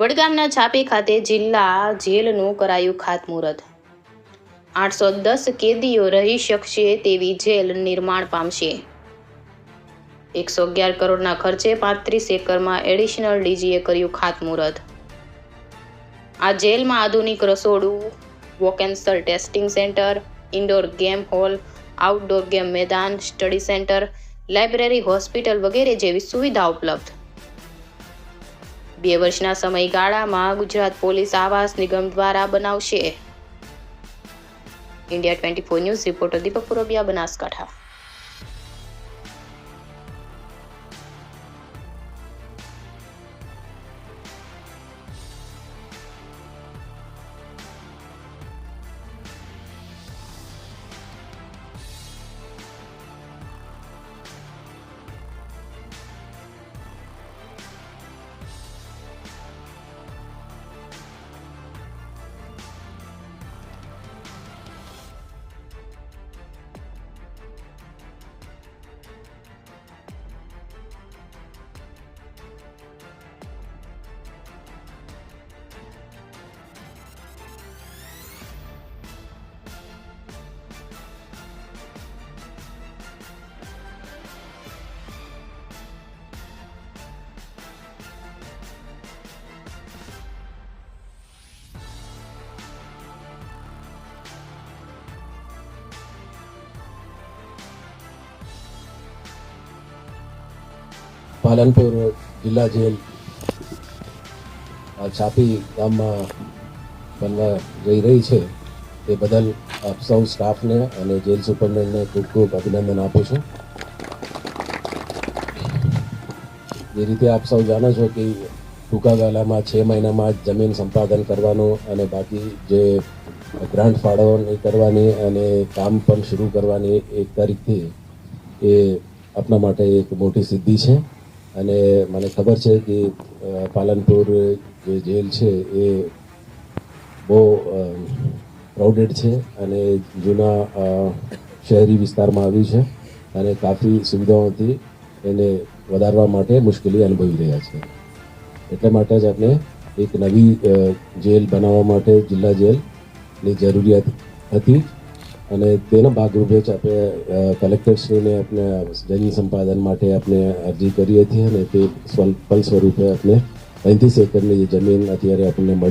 વડગામના છાપી ખાતે જિલ્લા જેલનું કરાયું ખાતમુહૂર્ત। 810 કેદીઓ રહી શકશે તેવી જેલ નિર્માણ પામશે। 111 કરોડના ખર્ચે 35 એકરમાં એડિશનલ ડીજીએ કર્યું ખાતમુહૂર્ત। આ જેલમાં આધુનિક રસોડું, વોકેન્સલ testing center, indoor game hall, outdoor game મેદાન, સ્ટડી સેન્ટર, લાઇબ્રેરી, હોસ્પિટલ વગેરે જેવી સુવિધા ઉપલબ્ધ। 2 વર્ષના સમયગાળામાં ગુજરાત પોલીસ આવાસ નિગમ દ્વારા બનાવશે। इंडिया 24 न्यूज़ रिपोर्टर दीपक पुरोबिया, बनासकांठा। પાલનપુર જિલ્લા જેલ છાપી ગામમાં બનવા જઈ રહી છે તે બદલ આપ સૌ સ્ટાફને અને જેલ સુપરિન્ટેન્ડન્ટને ખૂબ ખૂબ અભિનંદન આપું છું। જે રીતે આપ સૌ જાણો છો કે ટૂંકા ગાળામાં 6 મહિનામાં જમીન સંપાદન કરવાનું અને બાકી જે ગ્રાન્ટ ફાળવણી કરવાની અને કામ પણ શરૂ કરવાની 1 તારીખથી એ આપણા માટે એક મોટી સિદ્ધિ છે। અને મને ખબર છે કે પાલનપુર જે જેલ છે એ બહુ ક્રાઉડેડ છે અને જૂના શહેરી વિસ્તારમાં આવ્યું છે અને કાફી સુવિધાઓથી એને વધારવા માટે મુશ્કેલી અનુભવી રહ્યા છે। એટલા માટે જ આપણે એક નવી જેલ બનાવવા માટે જિલ્લા જેલની જરૂરિયાત હતી અને તેના ભાગરૂપે જ આપણે કલેક્ટરશ્રીને આપણે જમીન સંપાદન માટે આપણે અરજી કરી હતી અને તે ફલ સ્વરૂપે આપણે 35 એકરની જમીન અત્યારે આપણને મળી।